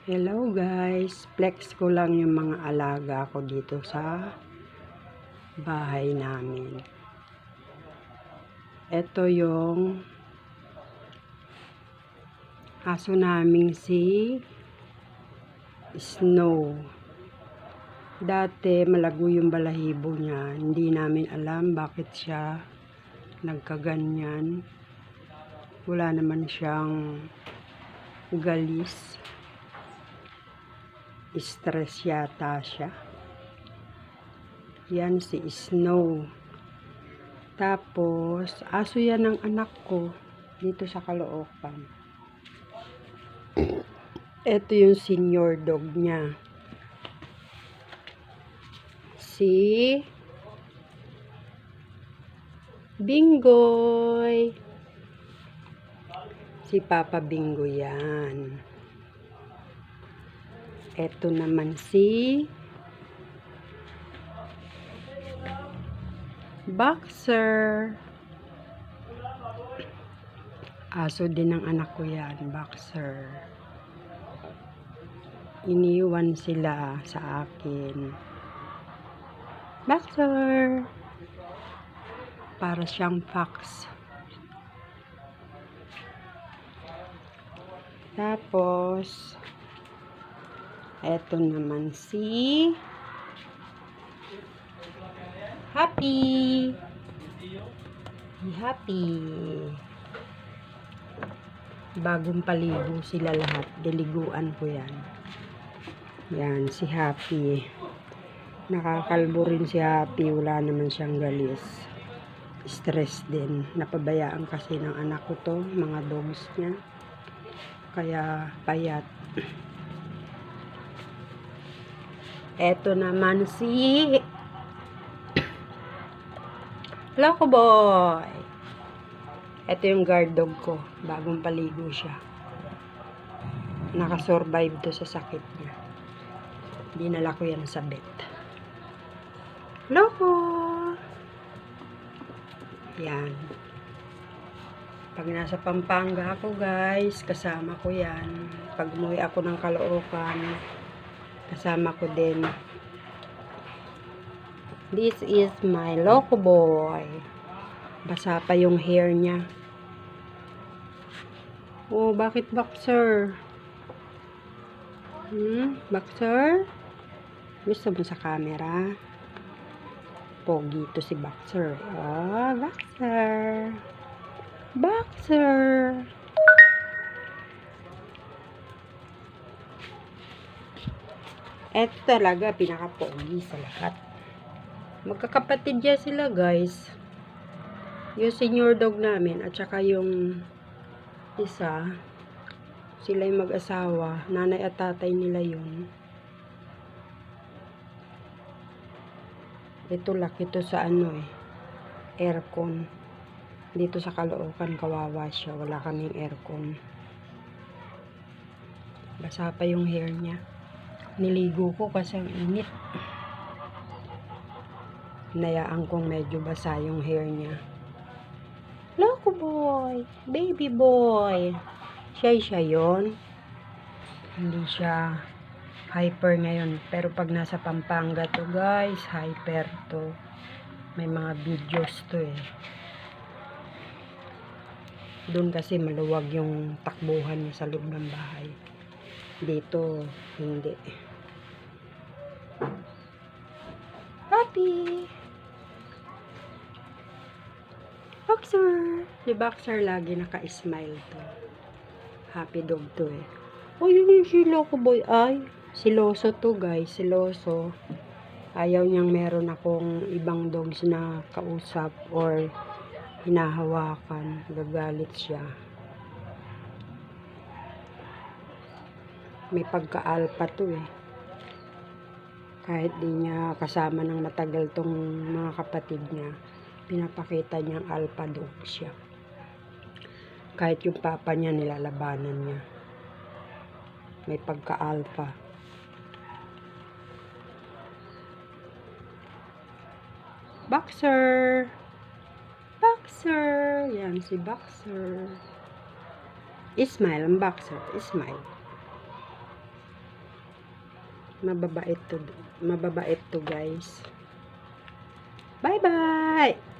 Hello guys, flex ko lang yung mga alaga ko dito sa bahay namin. Ito yung aso naming si Snow. Dati malago yung balahibo niya, hindi namin alam bakit siya nagkaganyan. Wala naman siyang galis. Stress yata siya. Yan si Snow. Tapos, aso yan ng anak ko dito sa Caloocan. Ito yung senior dog niya. Si Bingoy. Si Papa Bingo yan. Ito naman si Boxer. Aso din ng anak ko yan, Boxer. Iniwan sila sa akin. Boxer. Para siyang fox. Tapos, eto naman si Happy. Happy. Bagong paligo sila lahat. Diliguan ko yan. Yan, si Happy. Nakakalbo rin si Happy. Wala naman siyang galis. Stress din. Napabayaan kasi ng anak ko to. Mga dogs niya. Kaya payat. Eto naman si Loco Boy. Ito yung guard dog ko. Bagong paligo siya. Nakasurvive to sa sakit niya. Dinala ko yan sa vet. Loco! Yan. Pag nasa Pampanga ako guys, kasama ko yan. Pag umuwi ako ng Caloocan, kasama ko din. This is my Loco Boy. Basa pa yung hair niya. Oh, bakit Boxer? Boxer? Gusto mo sa camera? Pogi to si Boxer. Oh, Boxer. Boxer. Eto talaga pinaka-pogi sa lahat. Magkakapatid yan sila guys. Yung senior dog namin at saka yung isa, sila yung mag-asawa. Nanay at tatay nila yun. Ito laki to sa aircon. Dito sa Caloocan, kawawa siya. Wala kaming aircon. Basa pa yung hair niya. Niligo ko kasi ang init. Nayaan kong medyo basa yung hair niya. Loco Boy! Baby boy! Siya yun. Hindi siya hyper ngayon. Pero pag nasa Pampanga to guys, hyper to. May mga videos to eh. Doon kasi maluwag yung takbuhan niya sa loob ng bahay. Dito, hindi. Happy! Boxer! Si Boxer lagi naka-smile to. Happy dog to eh. Oh, yun yung si Loco Boy. Ay, siloso to guys. Siloso. Ayaw niyang meron akong ibang dogs na kausap or hinahawakan. Gagalit siya. May pagka-alpha to eh. Kahit di niya kasama ng matagal tong mga kapatid niya, pinapakita niyang alpha dog siya. Kahit yung papa niya nilalabanan niya. May pagka-alpha. Boxer! Boxer! Yan si Boxer. Smile ang Boxer. Smile. Mababait to guys. Bye-bye!